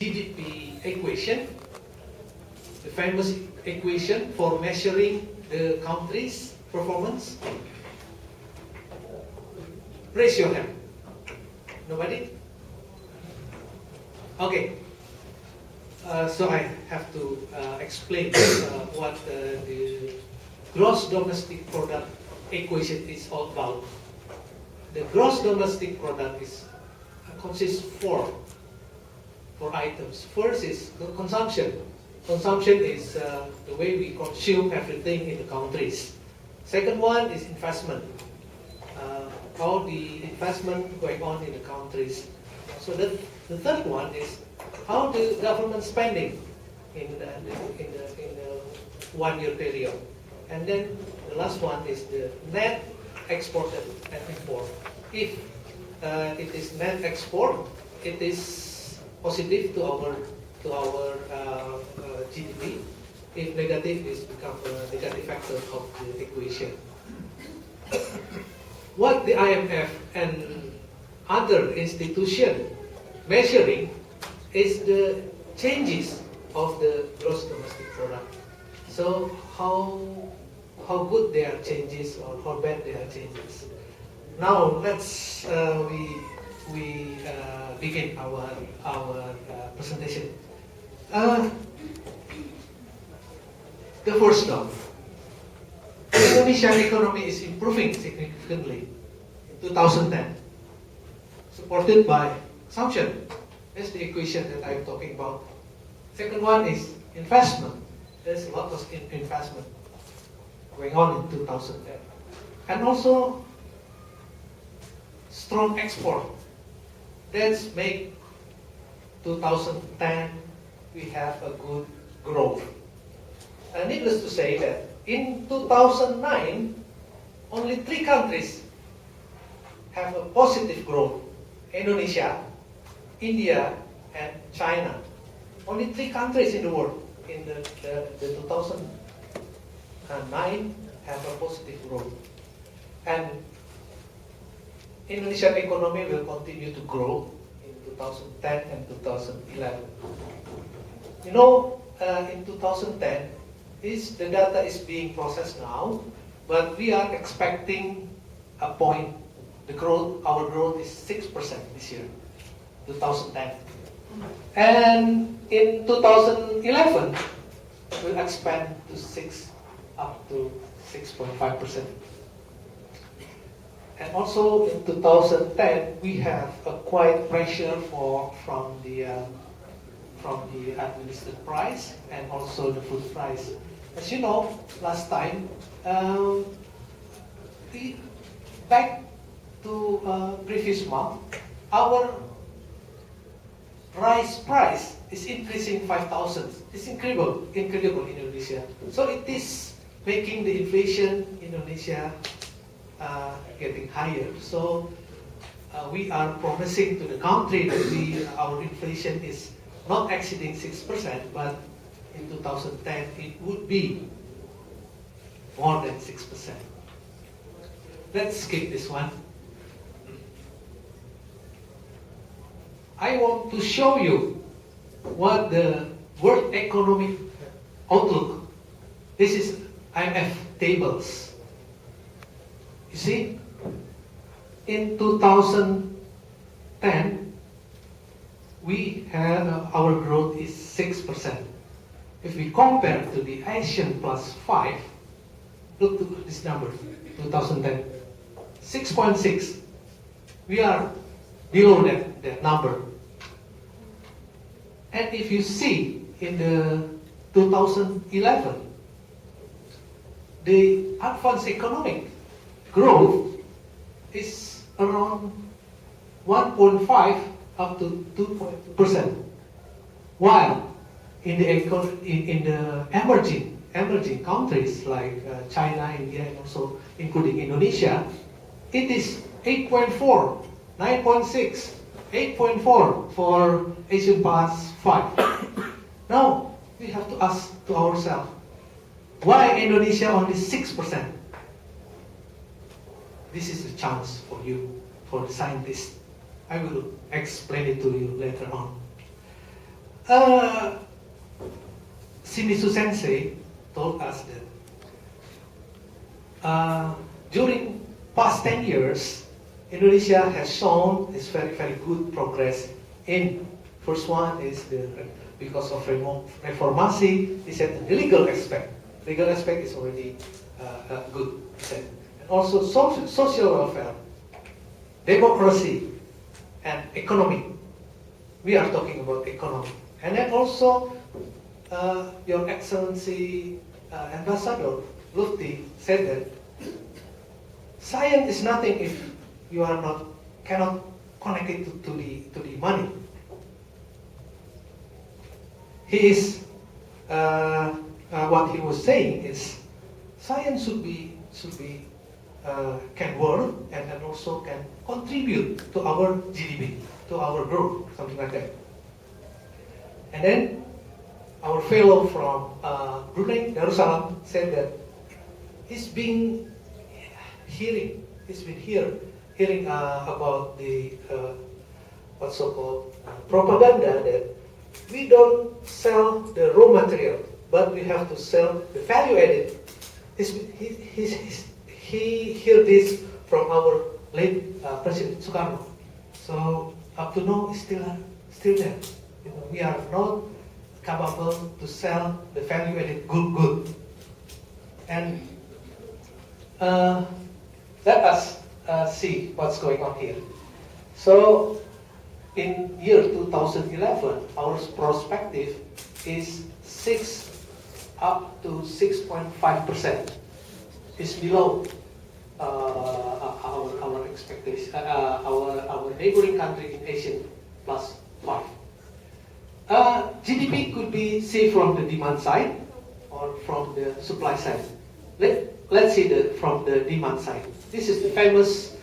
GDP equation, the famous equation for measuring the country's performance? Raise your hand. Nobody? Okay. So I have to explain what the gross domestic product equation is all about. The gross domestic product consists four items. First is consumption. Consumption is the way we consume everything in the countries. Second one is investment. How the investment going on in the countries. So the third one is how the government spending in the 1 year period. And then the last one is the net exported and import. If it is net export, it is positive to our GDP. If negative, it becomes a negative factor of the equation. What the IMF and other institutions measuring is the changes of the gross domestic product. So how good they are changes or how bad they are changes. Now let's we begin our presentation. The first one. Indonesian economy is improving significantly in 2010, supported by consumption. That's the equation that I'm talking about. Second one is investment. There's a lot of investment going on in 2010. And also strong export. That's make 2010 we have a good growth. And needless to say that in 2009, only 3 countries have a positive growth. Indonesia, India, and China. Only 3 countries in the world in the 2009 have a positive growth. And Indonesian economy will continue to grow in 2010 and 2011. You know, in 2010, the data is being processed now, but we are expecting a point. Our growth is 6% this year, 2010. And in 2011, we'll expand to 6 up to 6.5%. And also in 2010, we have a quite pressure from the administered price and also the food price. As you know, last time, back to previous month, our rice price is increasing 5,000. It's incredible in Indonesia. So it is making the inflation in Indonesia getting higher. So we are promising to the country that our inflation is not exceeding 6%, but in 2010 it would be more than 6%. Let's skip this one. I want to show you what the World Economic Outlook. This is IMF tables. You see, in 2010, we have our growth is 6%. If we compare to the Asian plus 5, look to this number, 2010, 6.6. We are below that number. And if you see in the 2011, the advanced economic growth is around 1.5 up to 2%, while in the emerging countries like China, India, and also including Indonesia, it is 8.4, 9.6, 8.4 for Asian plus 5. Now we have to ask to ourselves, why Indonesia only 6%? This is a chance for you, for the scientists. I will explain it to you later on. Uh, Shimizu Sensei told us that during past 10 years, Indonesia has shown its very, very good progress in, first one is because of reformasi, he said the legal aspect. Legal aspect is already good, he said. And also social welfare, democracy, and economy. We are talking about economy. And then also, Your Excellency Ambassador Lufti said that science is nothing if you are cannot connect it to the money. He is what he was saying is science should be can work and also can contribute to our GDP, to our growth, something like that. And then our fellow from Brunei Darussalam said that he's been hearing about the what's so-called propaganda that we don't sell the raw material, but we have to sell the value added. He heard this from our late President Sukarno. So up to now, it's still there. You know, we are not capable to sell the value added good. And let us see what's going on here. So in year 2011, our perspective is 6 up to 6.5%. Is below our expectation. Our neighboring country in Asia plus 5. GDP could be seen from the demand side or from the supply side. Let's see from the demand side. This is the famous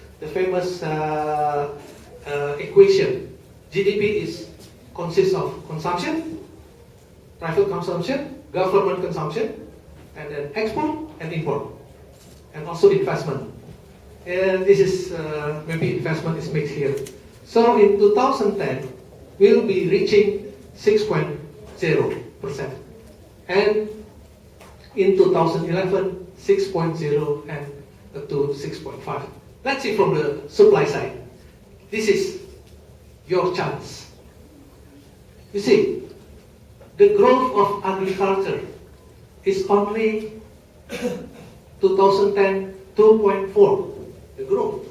equation. GDP consists of consumption, private consumption, government consumption, and then export and import, and also investment. And this is maybe investment is mixed here. So in 2010, we'll be reaching 6.0%, and in 2011, 6.0 and to 6.5. Let's see from the supply side. This is your chance. You see, the growth of agriculture is only 2010 2.4, the growth,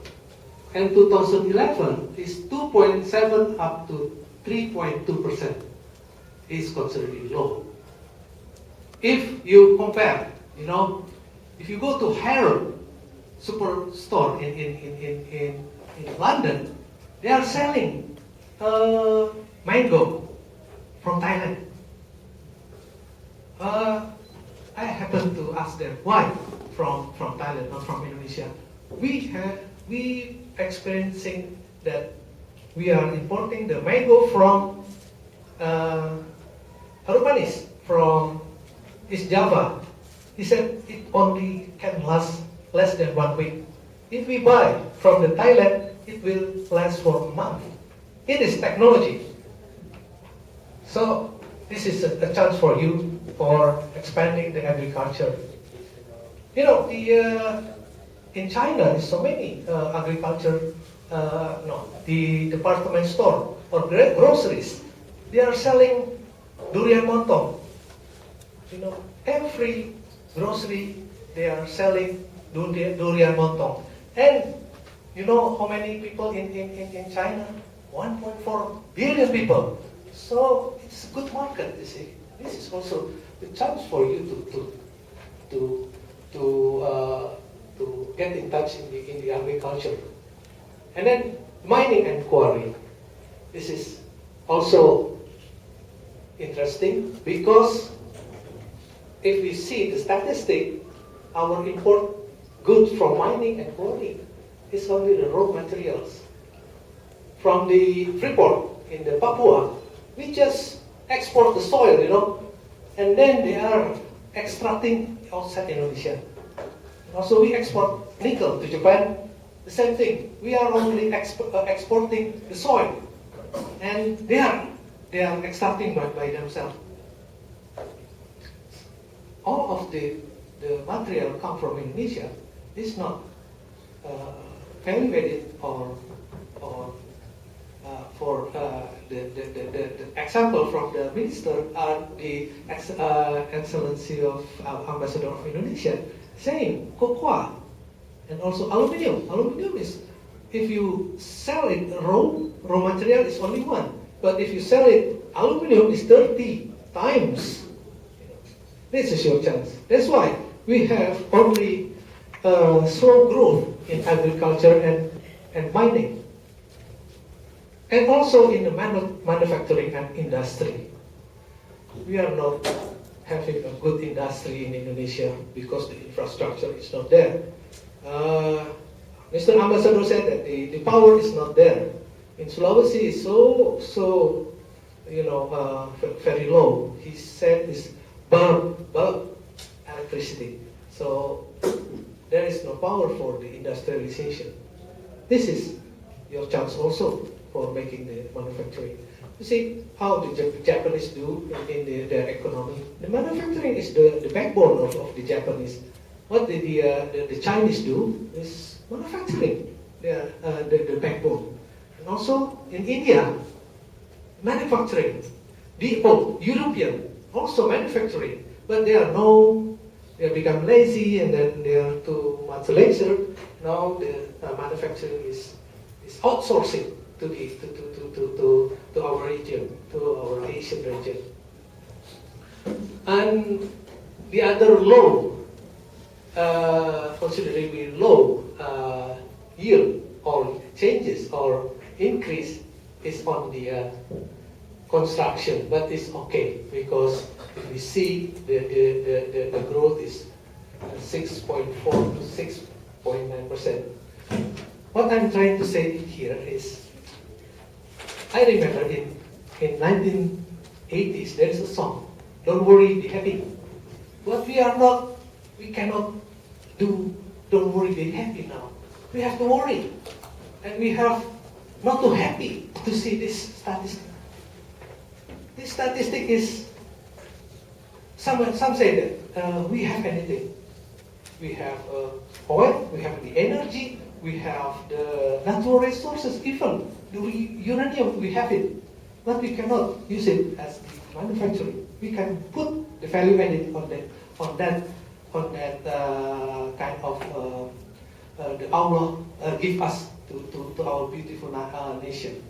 and 2011 is 2.7 up to 3.2%. Is considerably low. If you compare, if you go to Harrods superstore in London, they are selling mango from Thailand. I happen to ask them why from Thailand, not from Indonesia. We experiencing that we are importing the mango from Harumanis from East Java. He said it only can last less than 1 week. If we buy from the Thailand, it will last for a month. It is technology. So this is a chance for you for expanding the agriculture. In China, there's so many agriculture, the department store or groceries. They are selling durian montong. Every grocery they are selling durian montong. And you know how many people in China? 1.4 billion people. So it's a good market, you see. This is also the chance for you to get in touch in the agriculture. And then mining and quarry. This is also interesting because if we see the statistic, our import goods from mining and quarry is only the raw materials. From the Freeport in the Papua, we just export the soil, and then they are extracting outside Indonesia. Also, we export nickel to Japan. The same thing. We are only exporting the soil, and they are they are extracting by themselves. All of the material come from Indonesia. It's not value-added or for the example from the minister are the Excellency of Ambassador of Indonesia saying cocoa and also aluminium. Aluminium is, if you sell it raw material is only one, but if you sell it aluminium is 30 times. This is your chance. That's why we have only slow growth in agriculture and mining. And also in the manufacturing and industry. We are not having a good industry in Indonesia because the infrastructure is not there. Mr. Ambassador said that the power is not there. In Sulawesi is so very low. He said it's bulb electricity. So there is no power for the industrialization. This is your chance also for making the manufacturing. You see how the Japanese do in their economy. The manufacturing is the backbone of the Japanese. What the Chinese do is manufacturing. They are the backbone. And also in India, manufacturing. The European also manufacturing, but they have become lazy and then they are too much laser. Now the manufacturing is outsourcing to our region, to our Asian region. And the other low, considerably low yield or changes or increase is on the construction, but it's okay because if we see the growth is 6.4 to 6.9%. What I'm trying to say here is, I remember in 1980s there is a song, "Don't worry, be happy." But we cannot do "Don't worry, be happy" now. We have to worry, and we have not too happy to see this statistic. This statistic is, some say that we have anything. We have oil, we have the energy, we have the natural resources, even the uranium, we have it. But we cannot use it as the manufacturing. We can put the value added on that kind of the Allah give us to our beautiful nation.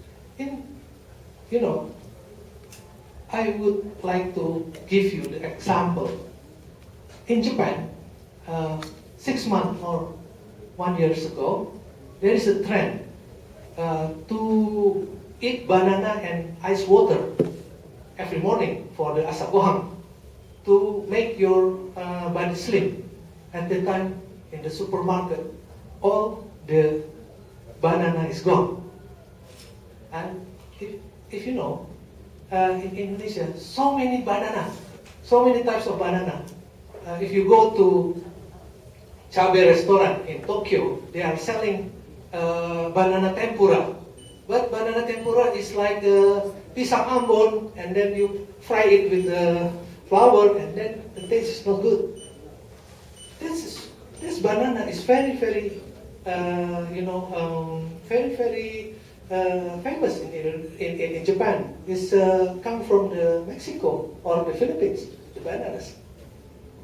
I would like to give you the example. In Japan, 6 months or 1 year ago, there is a trend to eat banana and ice water every morning for the asagohan to make your body slim. At the time in the supermarket, all the banana is gone. And if you know, in Indonesia, so many banana, so many types of banana. If you go to Cabe restaurant in Tokyo, they are selling banana tempura. But banana tempura is like pisang ambon, and then you fry it with the flour, and then the taste is not good. This banana is very, very, very, very famous in Japan. It's come from the Mexico or the Philippines. The bananas.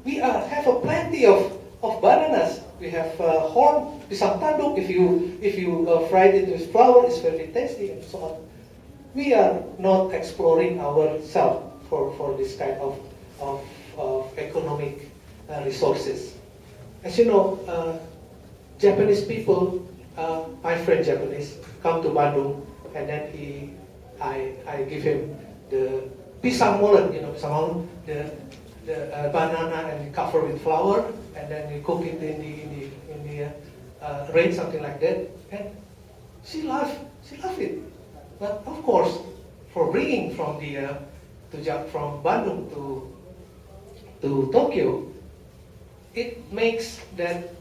We have a plenty of bananas. We have horn, pisang tanduk. If you fry it with flour, it's very tasty and so on. We are not exploring ourselves for this kind of economic resources. As you know, Japanese people, my friend Japanese, come to Bandung, and then I give him the pisang molen, pisang molen, the banana, and you cover with flour, and then you cook it in the rain, something like that, and she loved it. But of course, for bringing from Bandung to Tokyo, it makes that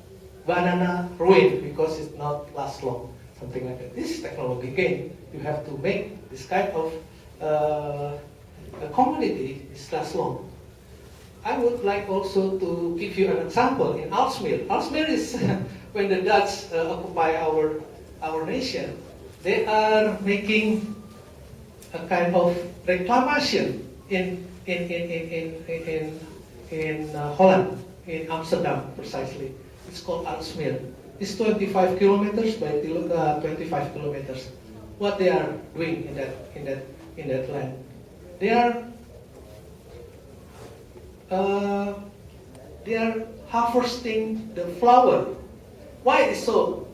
banana ruin because it not last long, something like that. This is technology again. You have to make this kind of a commodity is last long. I would like also to give you an example in Aalsmeer. Aalsmeer is when the Dutch occupy our nation, they are making a kind of reclamation in Holland, in Amsterdam precisely. It's called Aalsmeer. It's 25 kilometers by 25 kilometers. What they are doing in that land? They are harvesting the flower. Why it is so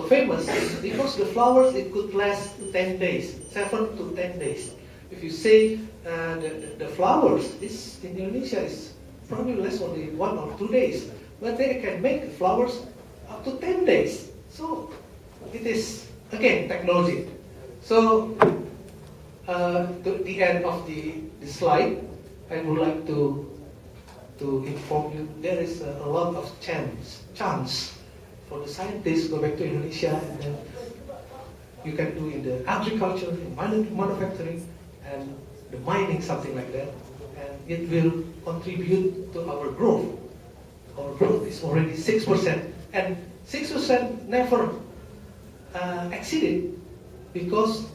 famous? Because the flowers, it could last 10 days, 7 to 10 days. If you say the flowers is in Indonesia is probably less only 1 or 2 days, but they can make the flowers up to 10 days. So it is again technology. So to the end of the slide, I would like to inform you there is a lot of chance for the scientists to go back to Indonesia, and then you can do in the agriculture, in manufacturing, and the mining, something like that, and it will contribute to our growth. Our growth is already 6%, and 6% never exceeded, because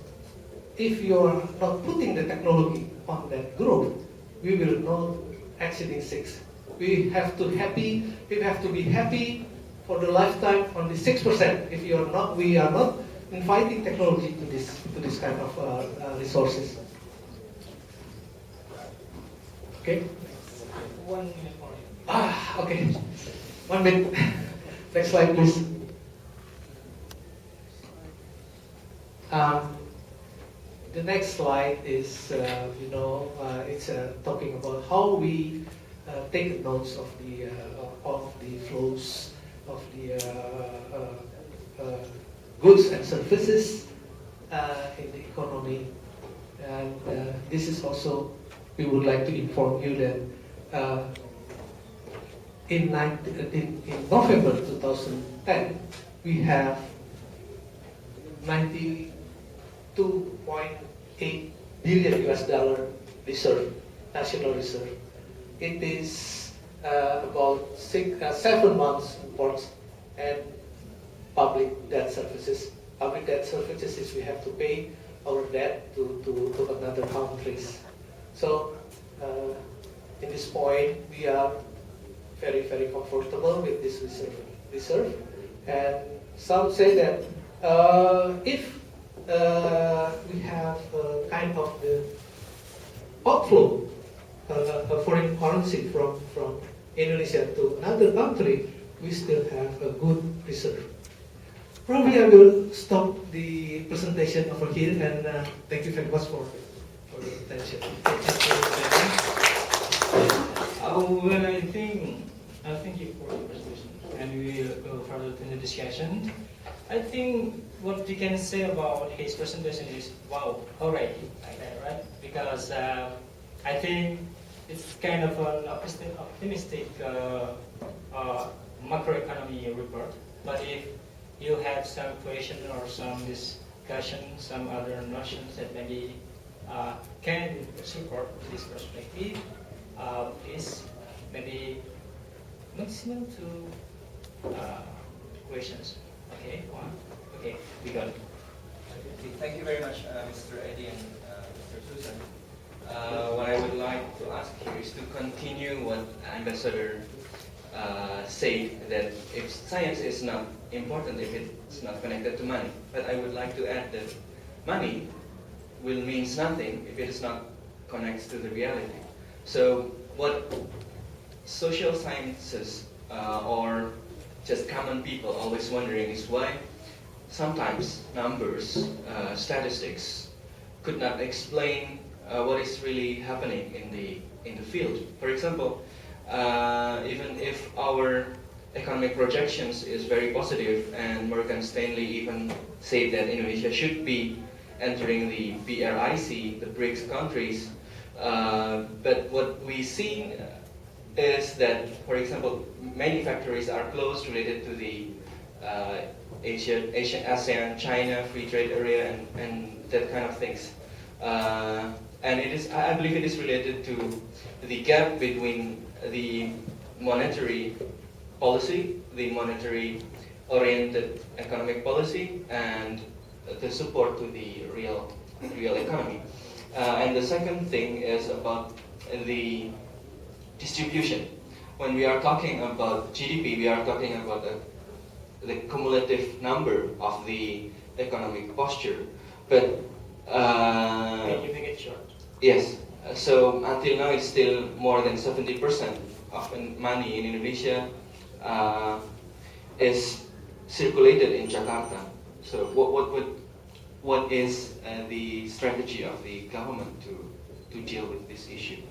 if you are not putting the technology on that growth, we will not exceeding 6. We have to be happy for the lifetime on the 6%. If you are not, we are not inviting technology to this kind of resources. Okay. 1 minute more. Okay. 1 minute. Next slide, please. The next slide is, it's talking about how we take notes of the flows of the goods and services in the economy, and this is also, we would like to inform you that in November 2010 we have 92.8 billion US dollar reserve, national reserve. It is about 7 months imports and public debt services. Public debt services is we have to pay our debt to another countries. So in this point, we are very, very comfortable with this reserve. And some say that if we have kind of the outflow, a foreign currency from Indonesia to another country, we still have a good reserve. Probably I will stop the presentation over here, and thank you very much for the attention. Well, thank you for the presentation, and we will go further to the discussion. I think what we can say about his presentation is, wow, alright, right? Because I think it's kind of an optimistic macroeconomy report. But if you have some question or some discussion, some other notions that maybe can support this perspective, please maybe maximum 2 questions. Okay, 1. Okay, we got it. Thank you very much, Mr. Eddy and Mr. Susan. What I would like to ask here is to continue what Ambassador said, that if science is not important if it's not connected to money. But I would like to add that money will means nothing if it is not connected to the reality. So what social sciences or just common people always wondering is why sometimes numbers, statistics could not explain what is really happening in the field. For example, even if our economic projections is very positive, and Morgan Stanley even said that Indonesia should be entering the BRIC, the BRICS countries, but what we see is that, for example, many factories are closed related to the Asia, ASEAN, China, free trade area, and that kind of things. And it is, I believe it is related to the gap between the monetary policy, the monetary oriented economic policy, and the support to the real economy. And the second thing is about the distribution. When we are talking about GDP, we are talking about the cumulative number of the economic posture. But Can you make it short? yes, so until now it's still more than 70% of money in Indonesia is circulated in Jakarta. So what is the strategy of the government to deal with this issue?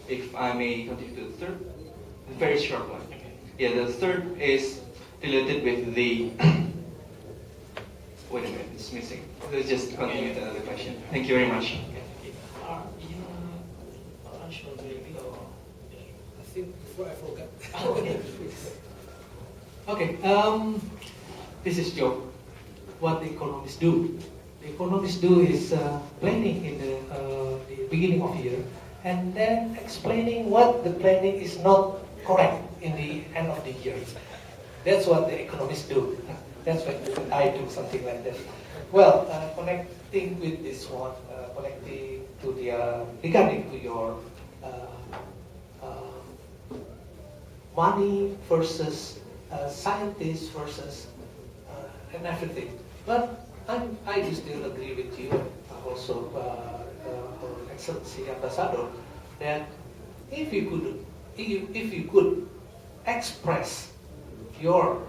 If I may continue to the third, a very short one. Okay. Yeah, the third is related with the. Wait a minute, it's missing. Let's just continue with another question. Thank you very much. Are you unsure maybe or? I think before I forget. Okay. Okay, this is joke. What the economists do. The economists do is planning in the beginning of year, and then explaining what the planning is not correct in the end of the year. That's what the economists do. That's what I do, something like that. Well, connecting with this one, connecting to the regarding to your money versus scientists versus and everything. But I do still agree with you, also Her Excellency Ambassador, that if you could express your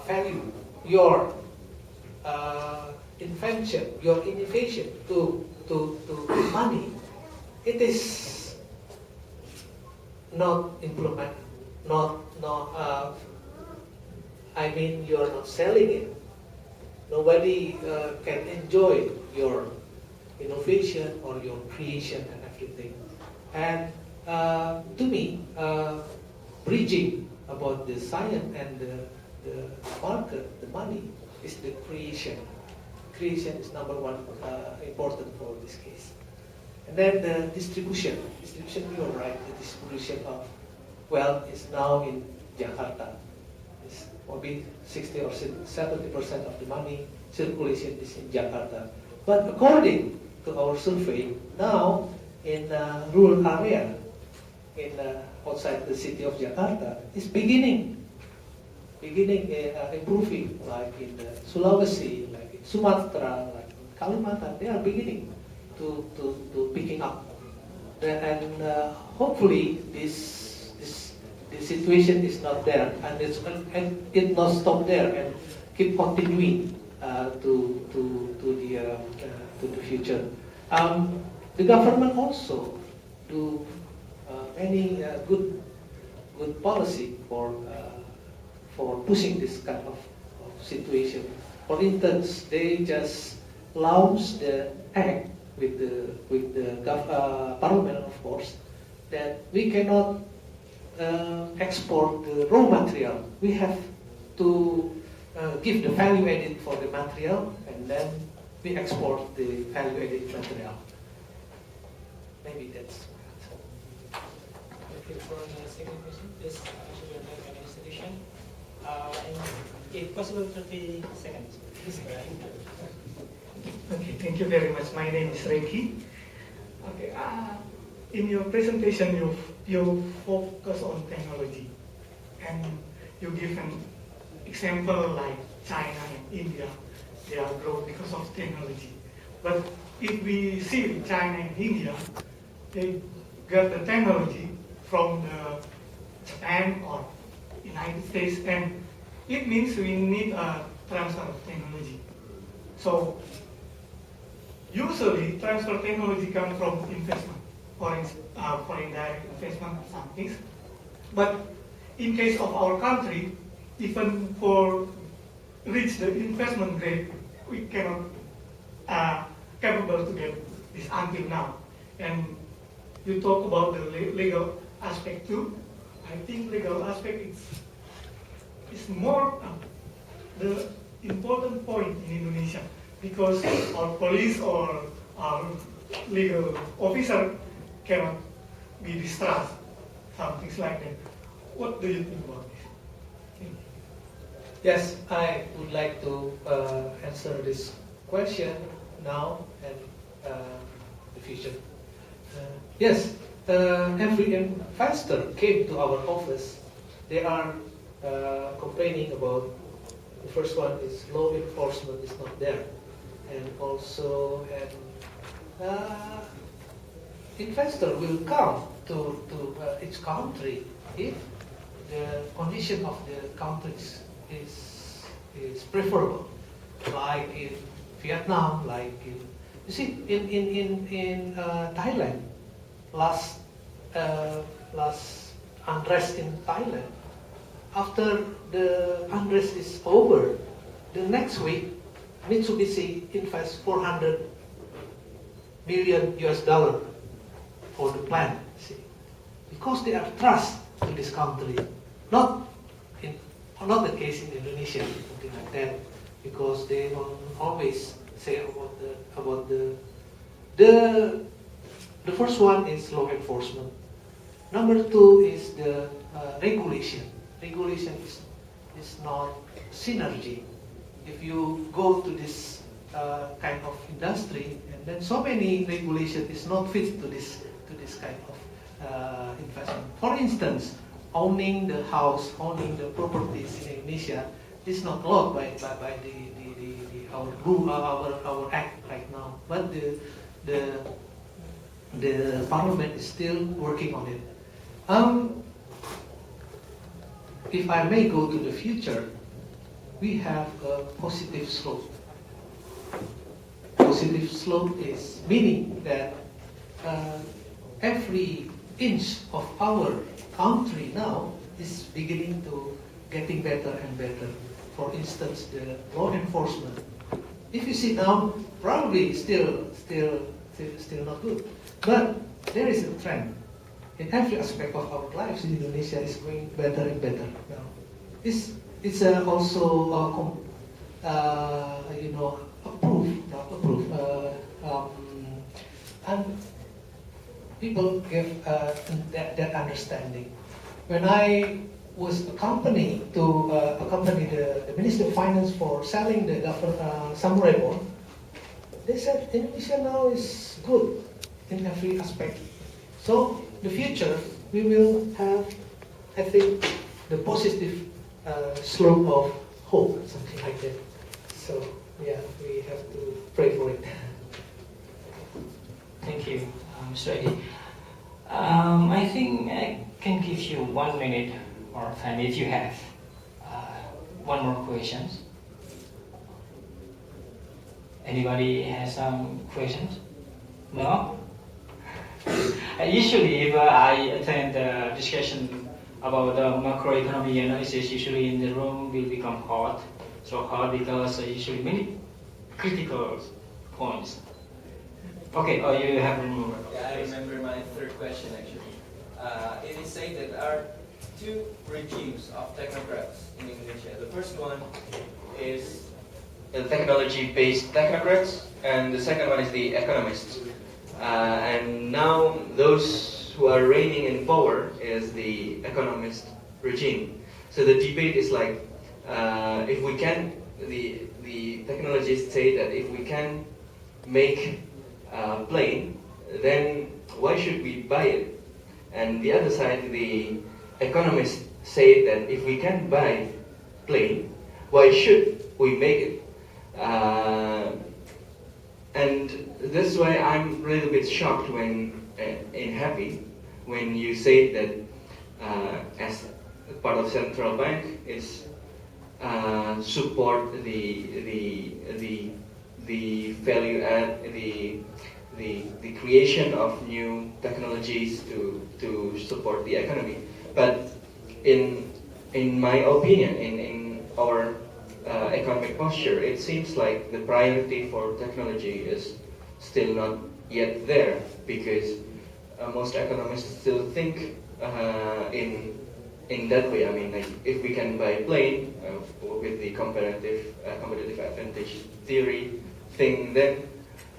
value, your invention, your innovation to money, it is not implement, I mean, you're not selling it. Nobody can enjoy your innovation or your creation and everything. And to me, bridging about the science and the market, the money, is the creation. Creation is number one important for this case. And then the distribution. Distribution, you're right, the distribution of wealth is now in Jakarta. It's maybe 60 or 70% of the money circulation is in Jakarta. But according to our survey, now in rural area, in outside the city of Jakarta, is beginning improving, like in Sulawesi, like in Sumatra, like in Kalimantan, they are beginning to picking up. And hopefully this situation is not there, and it not stop there and keep continuing to the future. The government also do any good policy for pushing this kind of situation. For instance, they just launched the act with the parliament, of course, that we cannot export the raw material. We have to give the value added for the material, and then we export the value added material. Maybe that's. Okay, for the second question, this actually your name and institution. If possible, 30 seconds. Please. Okay, thank you very much. My name is Reiki. Okay, in your presentation, you focus on technology, and you give an example like China and India. They are growing because of technology. But if we see China and India, they got the technology from the Japan or United States, and it means we need a transfer of technology. So usually transfer technology comes from investment, foreign direct investment or some things. But in case of our country, even for reach the investment grade, we cannot capable to get this until now. And you talk about the legal aspect too. I think legal aspect is more the important point in Indonesia, because our police or our legal officer cannot be distrust, some things like that. What do you think about this? Yes, I would like to answer this question now and the future. Yes, every investor came to our office. They are complaining about, the first one is law enforcement is not there, and also investor will come to each country if the condition of the countries is preferable, like in Vietnam, like in, you see, in Thailand, last unrest in Thailand. After the unrest is over, the next week, Mitsubishi invests $400 million for the plant. See, because they are trust to this country, not the case in Indonesia, something like that, because they don't always say about the first one is law enforcement. Number two is the regulation. Regulation is not synergy. If you go to this kind of industry, and then so many regulation is not fit to this kind of investment. For instance, owning the house, owning the properties in Indonesia is not allowed by our rule, our act right now. But the parliament is still working on it. If I may go to the future, we have a positive slope. Positive slope is meaning that every inch of our country now is beginning to getting better and better. For instance, the law enforcement. If you sit down, probably still not good. But there is a trend. In every aspect of our lives in Indonesia is going better and better now. It's also approved, and people give that understanding. When I was accompanied the Minister of Finance for selling the samurai bond, they said Indonesia now is good in every aspect. So the future we will have, I think, the positive slope of hope, something like that. So yeah, we have to pray for it. Thank you, Mr. Eddy. I think I can give you 1 minute or time if you have one more questions. Anybody has some questions? No? Usually, if I attend a discussion about the macroeconomy analysis, usually in the room will become hot. So hot because usually many critical points. Okay, oh, you have more. Yeah, I remember my third question actually. It is said that there are two regimes of technocrats in Indonesia. The first one is the technology-based technocrats, and the second one is the economists. And now those who are reigning in power is the economist regime. So the debate is like, if we can, the technologists say that if we can make a plane, then why should we buy it? And the other side, the economists say that if we can buy plane, why should we make it? And that's why I'm a little bit shocked when in Happy when you say that as part of central bank is support the value add, the creation of new technologies to support the economy. But in my opinion, in our economic posture, it seems like the priority for technology is still not yet there, because most economists still think in in that way, I mean, like if we can buy plane with the competitive advantage theory thing, then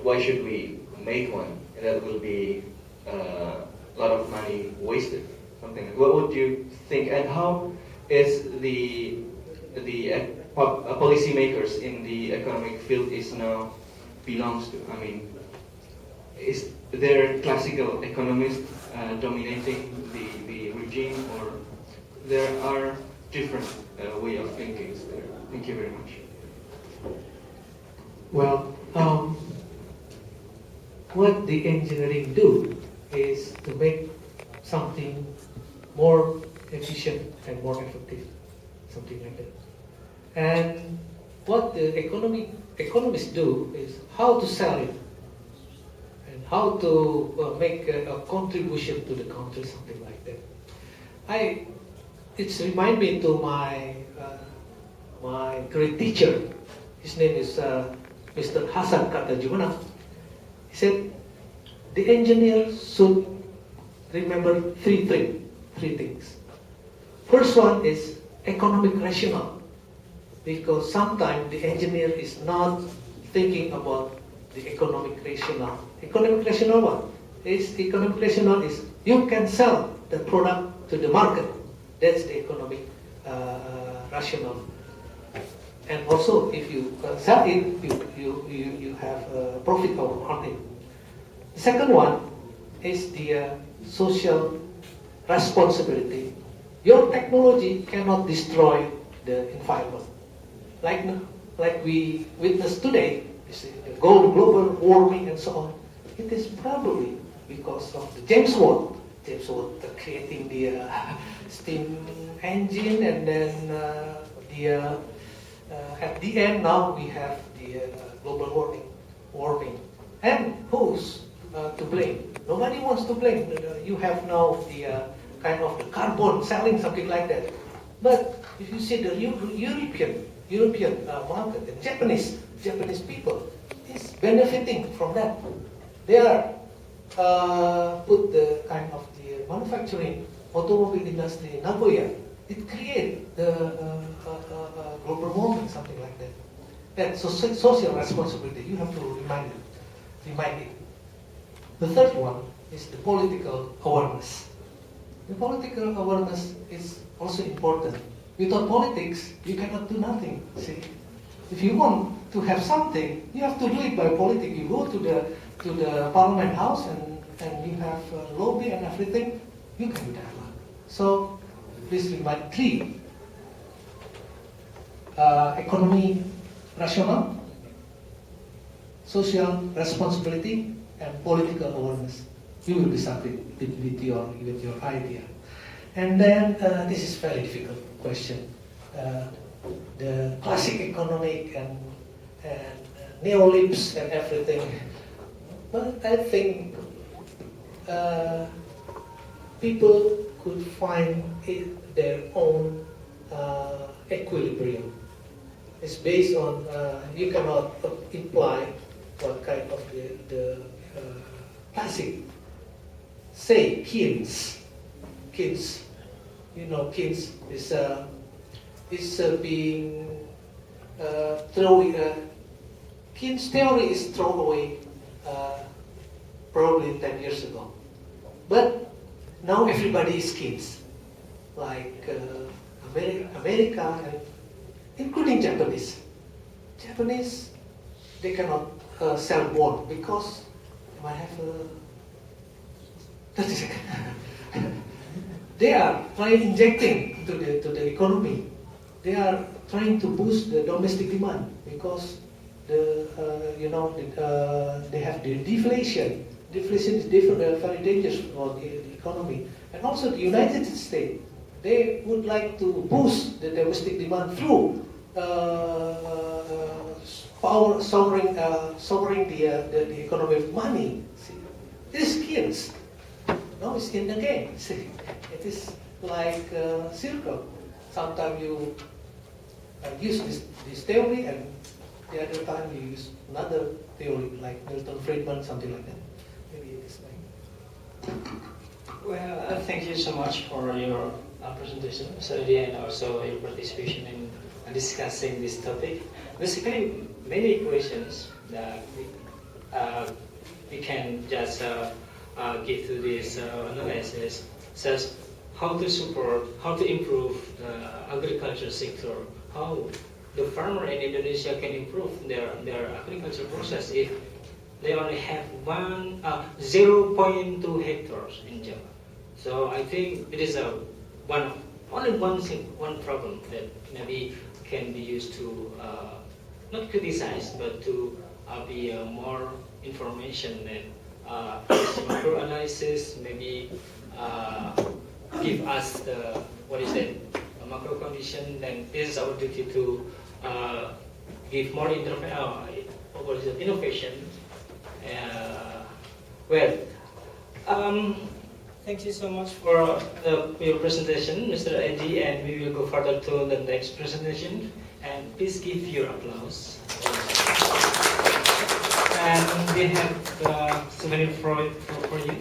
why should we make one? That will be a lot of money wasted. Something. What would you think? And how is the policymakers in the economic field is now belongs to? I mean, is there classical economists dominating the regime, or there are different way of thinking there? Thank you very much. Well, what the engineering do is to make something more efficient and more effective, something like that. And what the economists do is how to sell it and how to make a contribution to the country, something like that. It's remind me to my my great teacher. His name is Mr. Hasan Kartajumana. He said the engineer should remember three things. First one is economic rationale, because sometimes the engineer is not thinking about the economic rationale. Economic rationale what? Economic rationale is you can sell the product to the market. That's the economic rationale. And also, if you sell it, you have a profit on it. The second one is the social responsibility. Your technology cannot destroy the environment. Like we witness today, you see, the global warming and so on. It is probably because of the James Watt creating the steam engine, and then at the end now we have the global warming. And who's to blame? Nobody wants to blame. You have now the kind of the carbon selling, something like that. But if you see the European market, the Japanese people is benefiting from that. They are put the kind of the manufacturing automobile industry in Nagoya. It creates the global warming, something like that. That's social responsibility. You have to remind it. The third one is the political awareness. The political awareness is also important. Without politics, you cannot do nothing. See, if you want to have something, you have to do it by politics. You go to the Parliament House and you have lobby and everything. You can do that. So please remind three: economy rational, social responsibility, and political awareness. You will be something with your idea. And then this is very difficult question. The classic economic and neoliberals and everything. But I think people could find their own equilibrium. It's based on you cannot imply what kind of the classic. Say Keynes, you know, Keynes is being thrown. Keynes' theory is thrown away probably 10 years ago, but now everybody is Keynes, like America and including Japanese. Japanese, they cannot sell bond because they might have 30 seconds. They are trying injecting to the economy. They are trying to boost the domestic demand because they have the deflation. Deflation is very dangerous for the economy. And also the United States, they would like to boost the domestic demand through sovereign the economy of money. See, this is Keynes. No, it's in the game. See, it is like a circle. Sometimes you use this theory, and the other time you use another theory, like Milton Friedman, something like that. Maybe it is like. Well, thank you so much for your presentation, Mr. Eddy, and also your participation in discussing this topic. Basically, many questions that we can just give to this analysis, such how to support, how to improve the agriculture sector, how the farmer in Indonesia can improve their agriculture process if they only have 0.2 hectares in Java. So I think it is only one problem that maybe can be used to not criticize, but to be more information and macro analysis, maybe give us the macro condition. Then this is our duty to give more innovation. Thank you so much for your presentation, Mr. Eddy, and we will go further to the next presentation. And please give your applause. And we have souvenir for you.